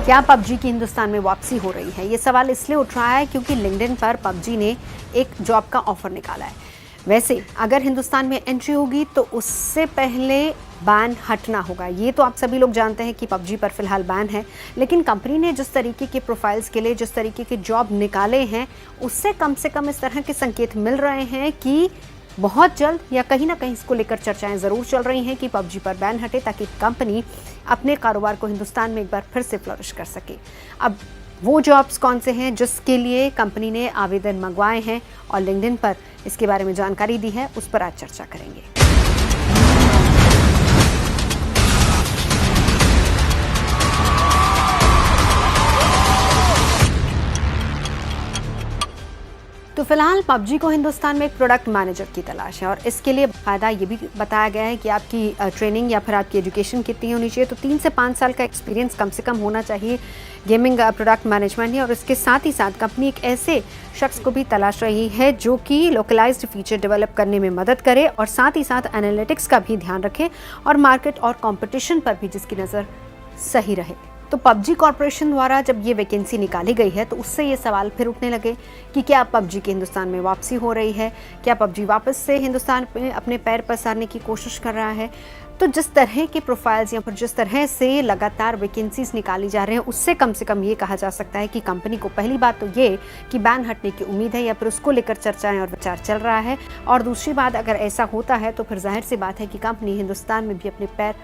क्या पबजी की हिंदुस्तान में वापसी हो रही है? ये सवाल इसलिए उठ रहा है क्योंकि लिंक्डइन पर पबजी ने एक जॉब का ऑफर निकाला है। वैसे अगर हिंदुस्तान में एंट्री होगी तो उससे पहले बैन हटना होगा। ये तो आप सभी लोग जानते हैं कि पबजी पर फिलहाल बैन है, लेकिन कंपनी ने जिस तरीके के प्रोफाइल्स के लिए जिस तरीके के जॉब निकाले हैं, उससे कम से कम इस तरह के संकेत मिल रहे हैं कि बहुत जल्द या कहीं ना कहीं इसको लेकर चर्चाएं ज़रूर चल रही हैं कि पबजी पर बैन हटे, ताकि कंपनी अपने कारोबार को हिंदुस्तान में एक बार फिर से फ्लरिश कर सके। अब वो जॉब्स कौन से हैं जिसके लिए कंपनी ने आवेदन मंगवाए हैं और लिंक्डइन पर इसके बारे में जानकारी दी है, उस पर आज चर्चा करेंगे। तो फिलहाल पबजी को हिंदुस्तान में एक प्रोडक्ट मैनेजर की तलाश है और इसके लिए फ़ायदा ये भी बताया गया है कि आपकी ट्रेनिंग या फिर आपकी एजुकेशन कितनी होनी चाहिए। तो 3 से 5 साल का एक्सपीरियंस कम से कम होना चाहिए गेमिंग प्रोडक्ट मैनेजमेंट में। और इसके साथ ही साथ कंपनी एक ऐसे शख्स को भी तलाश रही है जो कि लोकलाइज्ड फीचर डेवलप करने में मदद करे और साथ ही साथ एनालिटिक्स का भी ध्यान रखे और मार्केट और कॉम्पिटिशन पर भी जिसकी नज़र सही रहे। तो पबजी कॉरपोरेशन द्वारा जब ये वैकेंसी निकाली गई है तो उससे ये सवाल फिर उठने लगे कि क्या पबजी की हिंदुस्तान में वापसी हो रही है, क्या पबजी वापस से हिंदुस्तान में अपने पैर पसारने की कोशिश कर रहा है। तो जिस तरह के प्रोफाइल्स या फिर जिस तरह से लगातार वैकेंसीज निकाली जा रहे हैं, उससे कम से कम ये कहा जा सकता है कि कंपनी को पहली बात तो ये कि बैन हटने की उम्मीद है या फिर उसको लेकर चर्चाएं और विचार चल रहा है, और दूसरी बात अगर ऐसा होता है तो फिर जाहिर सी बात है कि कंपनी हिंदुस्तान में भी अपने पैर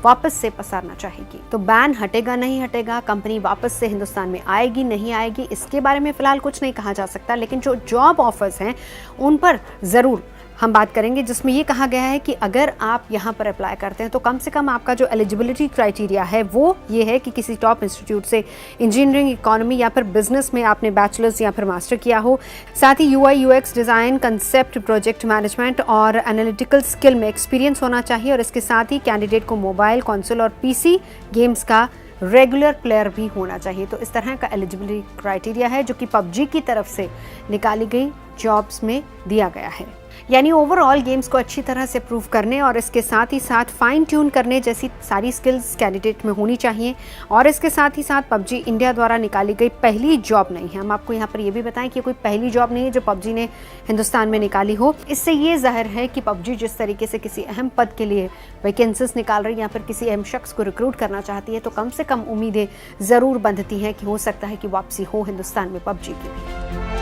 वापस से पसारना चाहेगी। तो बैन हटेगा नहीं हटेगा, कंपनी वापस से हिंदुस्तान में आएगी नहीं आएगी, इसके बारे में फिलहाल कुछ नहीं कहा जा सकता। लेकिन जो जॉब ऑफर्स हैं उन पर ज़रूर हम बात करेंगे, जिसमें ये कहा गया है कि अगर आप यहाँ पर अप्लाई करते हैं तो कम से कम आपका जो एलिजिबिलिटी क्राइटेरिया है वो ये है कि किसी टॉप इंस्टीट्यूट से इंजीनियरिंग, इकोनॉमी या फिर बिजनेस में आपने बैचलर्स या फिर मास्टर किया हो। साथ ही UI UX design, concept, project management और एनालिटिकल स्किल में एक्सपीरियंस होना चाहिए। और इसके साथ ही कैंडिडेट को मोबाइल, कंसोल और PC गेम्स का रेगुलर प्लेयर भी होना चाहिए। तो इस तरह का एलिजिबिलिटी क्राइटेरिया है जो कि पबजी की तरफ से निकाली गई जॉब्स में दिया गया है। यानी ओवरऑल गेम्स को अच्छी तरह से प्रूव करने और इसके साथ ही साथ फाइन ट्यून करने जैसी सारी स्किल्स कैंडिडेट में होनी चाहिए। और इसके साथ ही साथ पबजी इंडिया द्वारा निकाली गई पहली जॉब नहीं है। हम आपको यहाँ पर ये भी बताएं कि कोई पहली जॉब नहीं है जो पबजी ने हिंदुस्तान में निकाली हो। इससे ये जाहिर है कि पबजी जिस तरीके से किसी अहम पद के लिए वैकेंसीज निकाल रही है या फिर किसी अहम शख्स को रिक्रूट करना चाहती है, तो कम से कम उम्मीदें ज़रूर बंधती हैं कि हो सकता है कि वापसी हो हिंदुस्तान में पबजी की भी।